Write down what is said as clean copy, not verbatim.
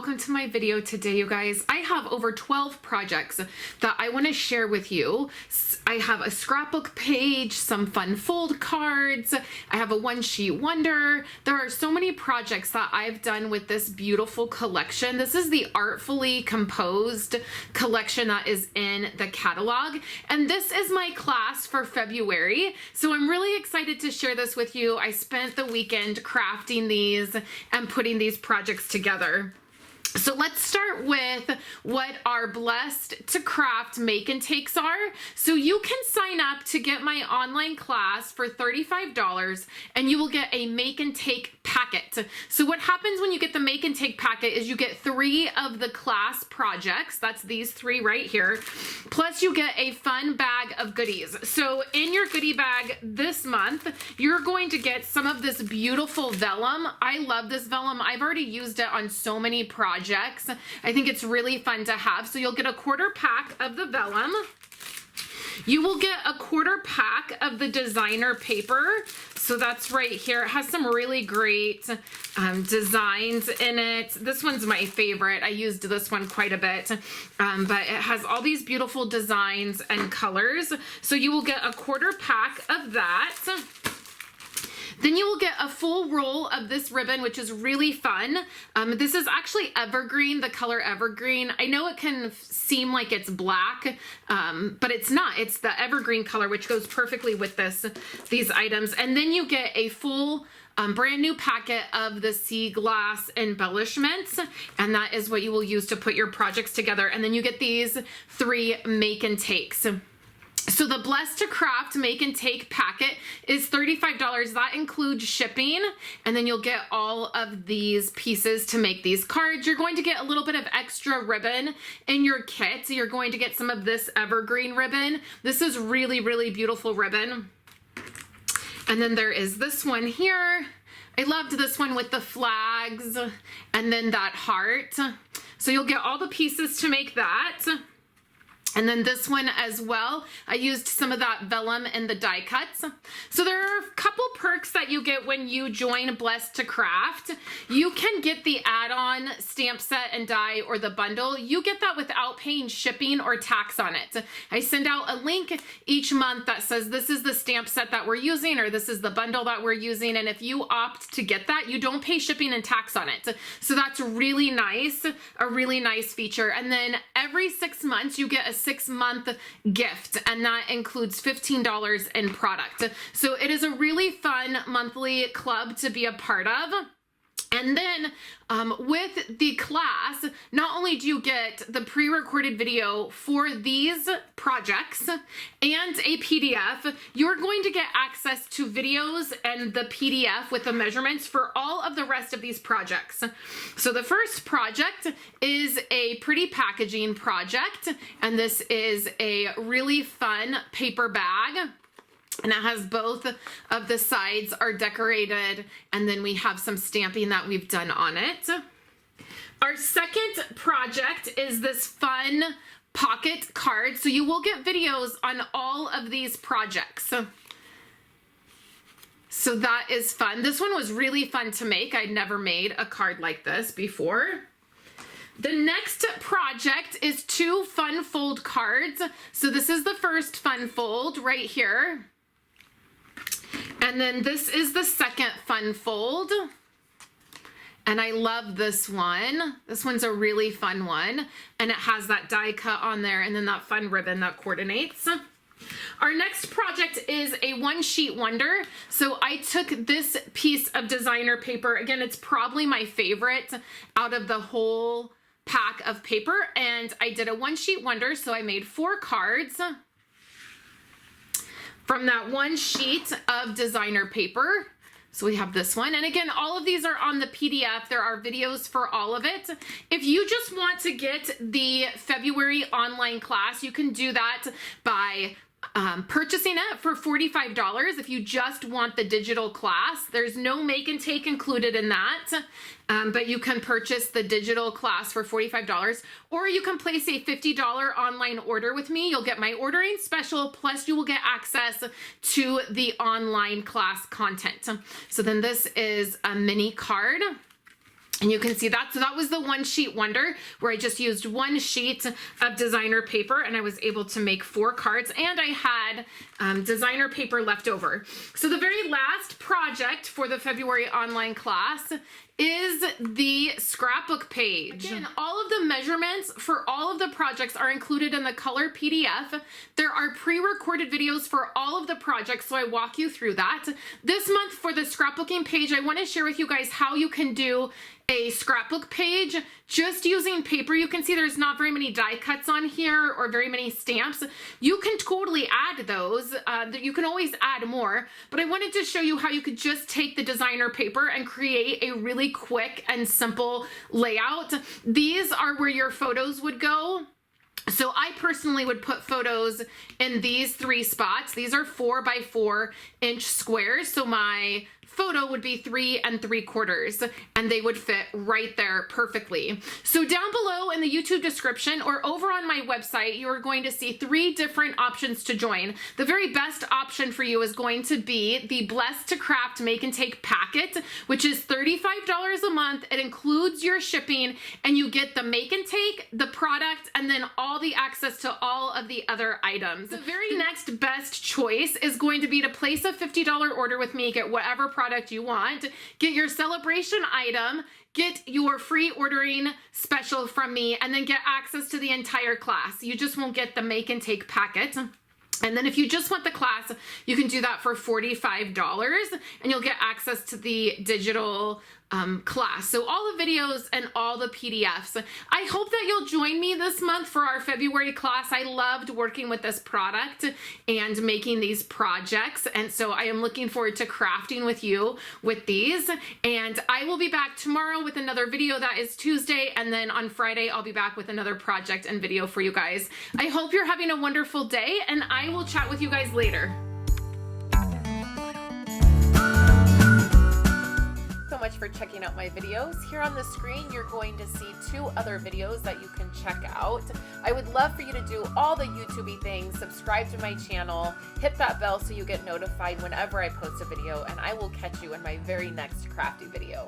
welcome to my video today, you guys. I have over 12 projects that I want to share with you. I have a scrapbook page, some fun fold cards, I have a one-sheet wonder. There are so many projects that I've done with this beautiful collection. This is the Artfully Composed collection that is in the catalog, and this is my class for February, so I'm really excited to share this with you. I spent the weekend crafting these and putting these projects together. So let's start with what our Blessed2Craft Make Takes are. So you can sign up to get my online class for $35 and you will get a make and take packet. So what happens when you get the make and take packet is you get 3 of the class projects. That's these 3 right here. Plus you get a fun bag of goodies. So in your goodie bag this month, you're going to get some of this beautiful vellum. I love this vellum. I've already used it on so many projects. I think it's really fun to have. So you'll get a quarter pack of the vellum. You will get a quarter pack of the designer paper. So that's right here. It has some really great designs in it. This one's my favorite. I used this one quite a bit, but it has all these beautiful designs and colors. So you will get a quarter pack of that. Then you will get a full roll of this ribbon, which is really fun. This is actually evergreen, the color evergreen. I know it can seem like it's black, but it's not. It's the evergreen color, which goes perfectly with these items. And then you get a full brand new packet of the sea glass embellishments, and that is what you will use to put your projects together. And then you get these 3 make and takes. So the Blessed2Craft Make and Take packet is $35. That includes shipping, and then you'll get all of these pieces to make these cards. You're going to get a little bit of extra ribbon in your kit. You're going to get some of this evergreen ribbon. This is really, really beautiful ribbon. And then there is this one here. I loved this one with the flags and then that heart. So you'll get all the pieces to make that. And then this one as well, I used some of that vellum in the die cuts. So there are a couple perks that you get when you join Blessed2Craft. You can get the add-on stamp set and die or the bundle. You get that without paying shipping or tax on it. I send out a link each month that says this is the stamp set that we're using or this is the bundle that we're using. And if you opt to get that, you don't pay shipping and tax on it. So that's really nice, a really nice feature. And then every 6 months you get a 6-month gift, and that includes $15 in product. So it is a really fun monthly club to be a part of. And then with the class, not only do you get the pre-recorded video for these projects and a PDF, you're going to get access to videos and the PDF with the measurements for all of the rest of these projects. So the first project is a pretty packaging project, and this is a really fun paper bag. And it has both of the sides are decorated, and then we have some stamping that we've done on it. Our second project is this fun pocket card. So you will get videos on all of these projects. So that is fun. This one was really fun to make. I'd never made a card like this before. The next project is 2 fun fold cards. So this is the first fun fold right here. And then this is the second fun fold. And I love this one. This one's a really fun one. And it has that die cut on there and then that fun ribbon that coordinates. Our next project is a one-sheet wonder. So I took this piece of designer paper. Again, it's probably my favorite out of the whole pack of paper. And I did a one-sheet wonder. So I made 4 cards from that one sheet of designer paper. So we have this one. And again, all of these are on the PDF. There are videos for all of it. If you just want to get the February online class, you can do that by purchasing it for $45 if you just want the digital class. There's no make and take included in that, but you can purchase the digital class for $45, or you can place a $50 online order with me. You'll get my ordering special, plus you will get access to the online class content. So then this is a mini card. And you can see that. So that was the one sheet wonder where I just used one sheet of designer paper and I was able to make 4 cards, and I had designer paper left over. So the very last project for the February online class is the scrapbook page. Again, all of the measurements for all of the projects are included in the color PDF. There are pre-recorded videos for all of the projects, so I walk you through that. This month for the scrapbooking page, I want to share with you guys how you can do a scrapbook page just using paper. You can see there's not very many die cuts on here or very many stamps. You can totally add those. You can always add more, but I wanted to show you how you could just take the designer paper and create a really quick and simple layout. These are where your photos would go. So I personally would put photos in these 3 spots. These are 4 by 4 inch squares. So my photo would be 3 3/4, and they would fit right there perfectly. So down below in the YouTube description or over on my website, you are going to see 3 different options to join. The very best option for you is going to be the Blessed2Craft Make and Take packet, which is $35 a month. It includes your shipping, and you get the make and take, the product, and then all the access to all of the other items. The very next best choice is going to be to place a $50 order with me, get whatever product you want, get your celebration item, get your free ordering special from me, and then get access to the entire class. You just won't get the make and take packet. And then if you just want the class, you can do that for $45 and you'll get access to the digital class. So all the videos and all the PDFs. I hope that you'll join me this month for our February class. I loved working with this product and making these projects. And so I am looking forward to crafting with you with these. And I will be back tomorrow with another video. That is Tuesday. And then on Friday, I'll be back with another project and video for you guys. I hope you're having a wonderful day, and I will chat with you guys later. Much for checking out my videos. Here on the screen you're going to see 2 other videos that you can check out. I would love for you to do all the YouTubey things, subscribe to my channel, hit that bell so you get notified whenever I post a video, and I will catch you in my very next crafty video.